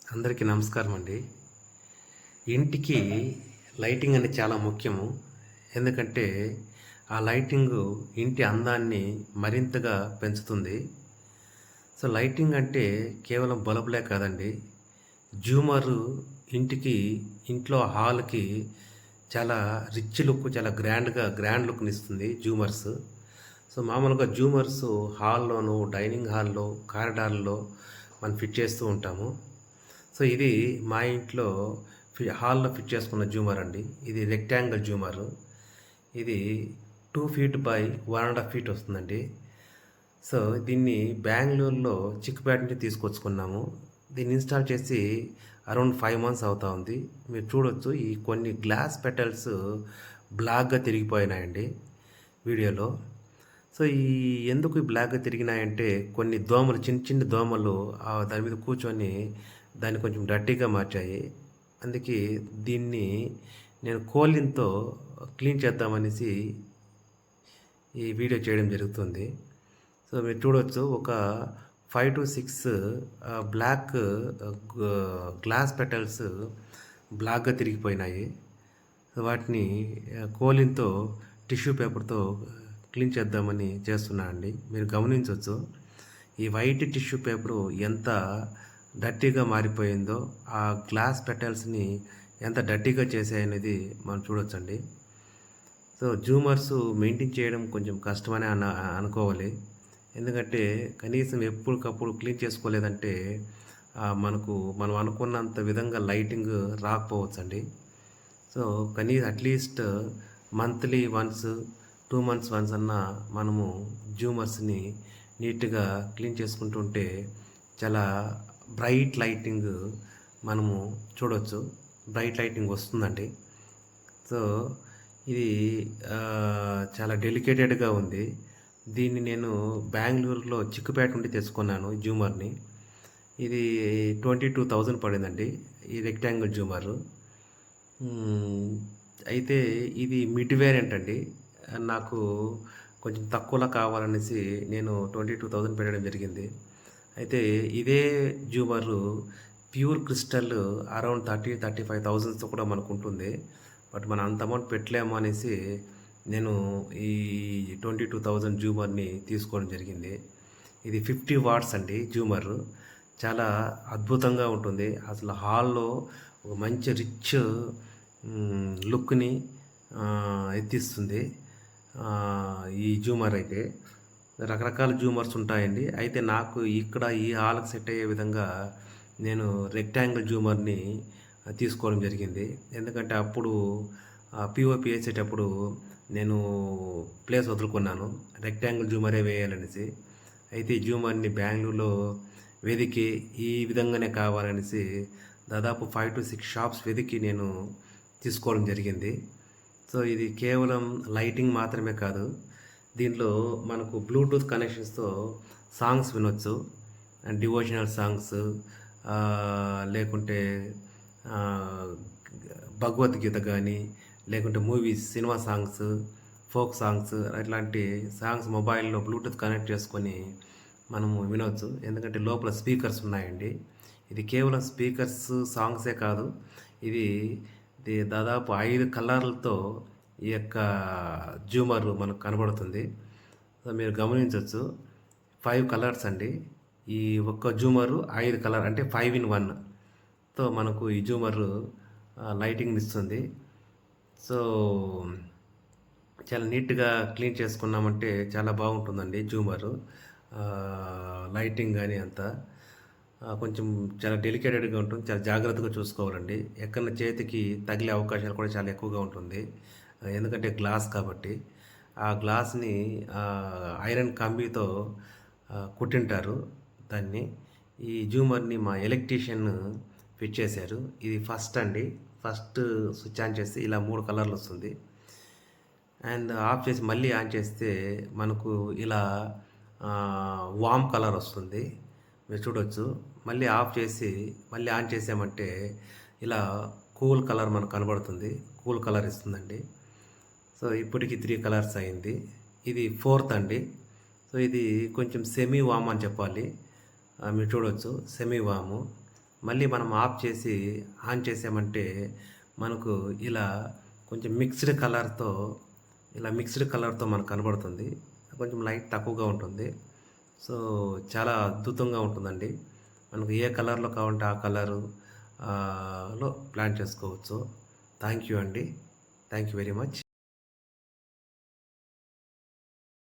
అందరికీ నమస్కారం అండి. ఇంటికి లైటింగ్ అనేది చాలా ముఖ్యము. ఎందుకంటే ఆ లైటింగు ఇంటి అందాన్ని మరింతగా పెంచుతుంది. సో లైటింగ్ అంటే కేవలం బల్బులే కాదండి. జూమరు ఇంటికి ఇంట్లో హాల్‌కి చాలా రిచ్ లుక్, చాలా గ్రాండ్ లుక్‌నిస్తుంది జూమర్స్. సో మామూలుగా జూమర్స్ హాల్‌లోను, డైనింగ్ హాల్‌లో, కారిడార్‌లో మనం ఫిట్ చేస్తూ ఉంటాము. సో ఇది మా ఇంట్లో హాల్‌లో ఫిట్ చేసుకున్న జూమర్ అండి. ఇది రెక్టాంగిల్ జూమరు. ఇది 2 ఫీట్ బై 1 ½ ఫీట్ వస్తుందండి. సో దీన్ని బెంగుళూరులో చిక్‌పేట నుంచి తీసుకొచ్చుకున్నాము. దీన్ని ఇన్‌స్టాల్ చేసి అరౌండ్ 5 మంత్స్ అవుతా ఉంది. మీరు చూడొచ్చు ఈ కొన్ని గ్లాస్ పెటల్స్ బ్లాక్‌గా తిరిగిపోయినాయండి వీడియోలో. సో ఎందుకు ఈ బ్లాక్‌గా తిరిగినాయంటే కొన్ని దోమలు చిన్ని దోమలు దాని మీద కూర్చొని దాన్ని కొంచెం డర్టీగా మార్చాయి. అందుకే దీన్ని నేను కోలిన్‌తో క్లీన్ చేద్దామనేసి ఈ వీడియో చేయడం జరుగుతుంది. సో మీరు చూడొచ్చు ఒక 5-6 బ్లాక్ గ్లాస్ పెటల్స్ బ్లాక్‌గా తిరిగిపోయినాయి. వాటిని కోలిన్‌తో టిష్యూ పేపర్‌తో క్లీన్ చేద్దామని చేస్తున్నా అండి. మీరు గమనించొచ్చు. ఈ వైట్ టిష్యూ పేపరు ఎంత డర్టీగా మారిపోయిందో, ఆ గ్లాస్ పెటల్స్‌ని ఎంత డర్టీగా చేశాయనేది మనం చూడొచ్చండి. సో జూమర్స్ మెయింటైన్ చేయడం కొంచెం కష్టమనే అనుకోవాలి. ఎందుకంటే కనీసం ఎప్పటికప్పుడు క్లీన్ చేసుకోలేదంటే మనం అనుకున్నంత విధంగా లైటింగ్ రాకపోవచ్చండి. So at least monthly once, 2 months once అన్నా మనము జూమర్స్‌ని నీట్‌గా క్లీన్ చేసుకుంటూ ఉంటే చాలా బ్రైట్ లైటింగ్ మనము చూడొచ్చు. బ్రైట్ లైటింగ్ వస్తుందండి. సో ఇది చాలా డెలికేటెడ్‌గా ఉంది. దీన్ని నేను బెంగుళూరులో చిక్కుపేట నుండి తెచ్చుకున్నాను ఈ జూమర్‌ని. ఇది 22,000 పడిందండి ఈ రెక్టాంగిల్ జూమరు. అయితే ఇది మిడ్ వేరియంట్ అండి. నాకు కొంచెం తక్కువలో కావాలనేసి నేను 22,000 పెట్టడం జరిగింది. అయితే ఇదే జూమరు ప్యూర్ క్రిస్టల్ అరౌండ్ 35,000తో కూడా మనకుంటుంది. బట్ మనం అంత అమౌంట్ పెట్టలేము అనేసి నేను ఈ 22,000 జూమర్‌ని తీసుకోవడం జరిగింది. ఇది 50 వాట్స్ అండి జూమరు. చాలా అద్భుతంగా ఉంటుంది. అసలు హాల్‌లో ఒక మంచి రిచ్ లుక్‌ని ఎత్తిస్తుంది. ఈ జూమర్ అయితే. రకరకాల జూమర్స్ ఉంటాయండి. అయితే నాకు ఇక్కడ ఈ హాల్‌కి సెట్ అయ్యే విధంగా నేను రెక్టాంగిల్ జూమర్‌ని తీసుకోవడం జరిగింది. ఎందుకంటే అప్పుడు పీఓపీ ఏసేటప్పుడు నేను ప్లేస్ వదులుకున్నాను. రెక్టాంగిల్ జూమరే వేయాలనేసి. అయితే ఈ జూమర్‌ని బెంగుళూరులో వెదికి ఈ విధంగానే కావాలనేసి దాదాపు 5-6 షాప్స్ వెదికి నేను తీసుకోవడం జరిగింది. సో ఇది కేవలం లైటింగ్ మాత్రమే కాదు. దీంట్లో మనకు బ్లూటూత్ కనెక్షన్స్‌తో సాంగ్స్ వినొచ్చు. డివోషనల్ సాంగ్స్ లేకుంటే భగవద్గీత గానీ, లేకుంటే movies, cinema songs, folk songs ఇట్లాంటి సాంగ్స్ మొబైల్‌లో బ్లూటూత్ కనెక్ట్ చేసుకొని మనము వినొచ్చు. ఎందుకంటే లోపల స్పీకర్స్ ఉన్నాయండి. ఇది కేవలం స్పీకర్స్, సాంగ్సే కాదు. ఇది దాదాపు 5 కలర్లతో ఈ యొక్క జూమర్ మనకు కనబడుతుంది. సో మీరు గమనించొచ్చు. 5 కలర్స్ అండి. ఈ ఒక్క జూమరు 5 కలర్ అంటే 5 ఇన్ 1తో మనకు ఈ జూమరు లైటింగ్‌నిస్తుంది. సో చాలా నీట్‌గా క్లీన్ చేసుకున్నామంటే చాలా బాగుంటుందండి జూమరు. లైటింగ్ గానీ అంతా. కొంచెం చాలా డెలికేటెడ్‌గా ఉంటుంది. చాలా జాగ్రత్తగా చూసుకోవాలండి. ఎక్కడన్నా చేతికి తగిలే అవకాశాలు కూడా చాలా ఎక్కువగా ఉంటుంది. ఎందుకంటే గ్లాస్ కాబట్టి. ఆ గ్లాస్‌ని ఐరన్ కంబితో కుట్టింటారు దాన్ని. ఈ జూమర్‌ని మా ఎలక్ట్రీషియన్ ఫిట్ చేశారు. ఇది ఫస్ట్ అండి. ఫస్ట్ స్విచ్ ఆన్ చేస్తే ఇలా 3 కలర్లు వస్తుంది. అండ్ ఆఫ్ చేసి మళ్ళీ ఆన్ చేస్తే మనకు ఇలా వామ్ కలర్ వస్తుంది. మీరు చూడొచ్చు. మళ్ళీ ఆఫ్ చేసి మళ్ళీ ఆన్ చేసామంటే ఇలా కూల్ కలర్ మనకు కనబడుతుంది. కూల్ కలర్ ఇస్తుందండి. సో ఇప్పటికి 3 కలర్స్ అయింది. ఇది ఫోర్త్ అండి. సో ఇది కొంచెం సెమీ వామ్ అని చెప్పాలి. మీరు చూడొచ్చు సెమీ వాము. మళ్ళీ మనం ఆఫ్ చేసి ఆన్ చేసామంటే మనకు ఇలా కొంచెం మిక్స్డ్ కలర్‌తో మనకు కనబడుతుంది. కొంచెం లైట్ తక్కువగా ఉంటుంది. సో, చాలా అద్భుతంగా ఉంటుందండి. మనకు ఏ కలర్‌లో కావాలంటే ఆ కలరు లో ప్లాన్ చేసుకోవచ్చు. థాంక్ యూ అండి. Thank you very much.